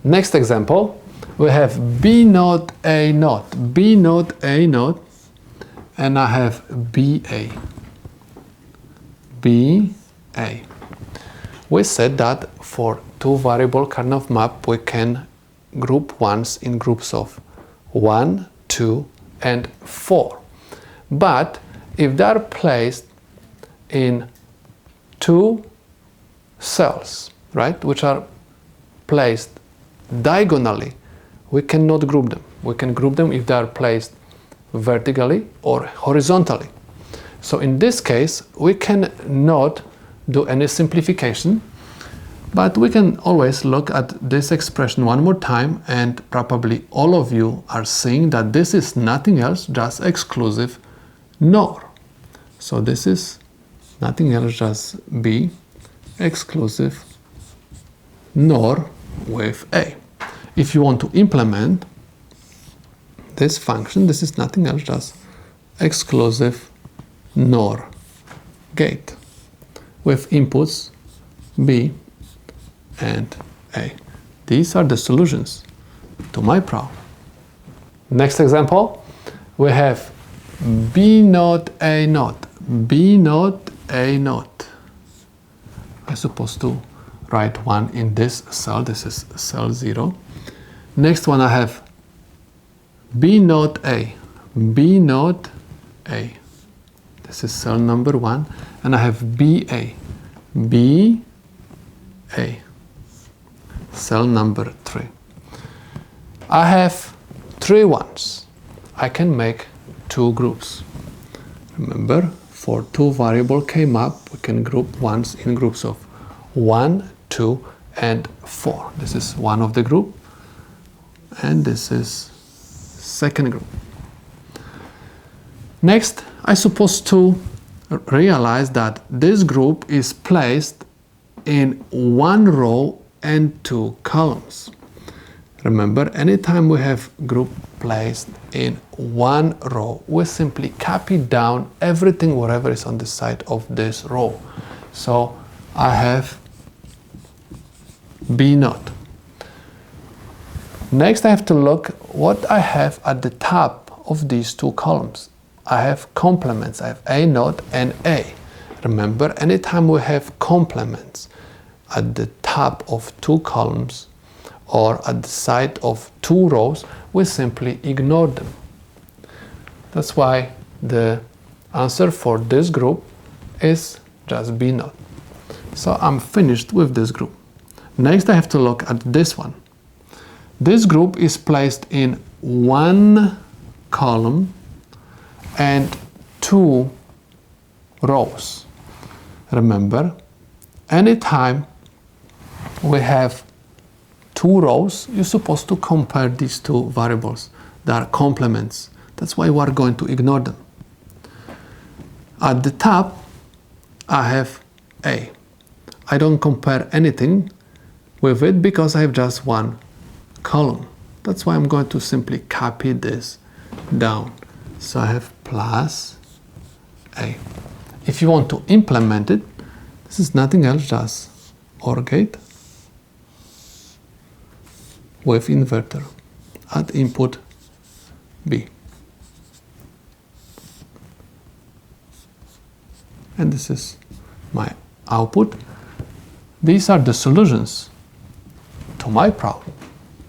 Next example, we have B naught A naught, B naught A naught, and I have BA. BA. We said that for two variable Karnaugh map we can group ones in groups of 1, 2, and 4. But if they are placed in two cells, right, which are placed diagonally, we cannot group them. We can group them if they are placed vertically or horizontally. So in this case, we cannot do any simplification, but we can always look at this expression one more time, and probably all of you are seeing that this is nothing else, just exclusive NOR. So this is nothing else, just B exclusive NOR with A. If you want to implement this function, this is nothing else, just exclusive NOR gate with inputs B and A. These are the solutions to my problem. Next example, we have B naught A naught, B naught A naught. I'm supposed to write one in this cell, this is cell 0. Next one I have B naught A, B naught A. This is cell number 1, and I have BA, BA, cell number 3. I have 3 ones. I can make 2 groups. Remember, for 2 variable K-map, we can group ones in groups of 1, 2, and 4. This is one of the group, and this is second group. Next, I'm supposed to realize that this group is placed in 1 row and 2 columns. Remember, anytime we have group placed in 1 row, we simply copy down everything whatever is on the side of this row. So I have B naught. Next, I have to look what I have at the top of these 2 columns. I have complements. I have A naught and A. Remember, anytime we have complements at the top of 2 columns or at the side of 2 rows, we simply ignore them. That's why the answer for this group is just B naught. So I'm finished with this group. Next, I have to look at this one. This group is placed in 1 column and 2 rows. Remember, anytime we have 2 rows, you're supposed to compare these 2 variables. They are complements. That's why we are going to ignore them. At the top, I have A. I don't compare anything with it because I have just 1 column. That's why I'm going to simply copy this down. So I have plus A. If you want to implement it, this is nothing else, just OR gate with inverter at input B. And this is my output. These are the solutions to my problem.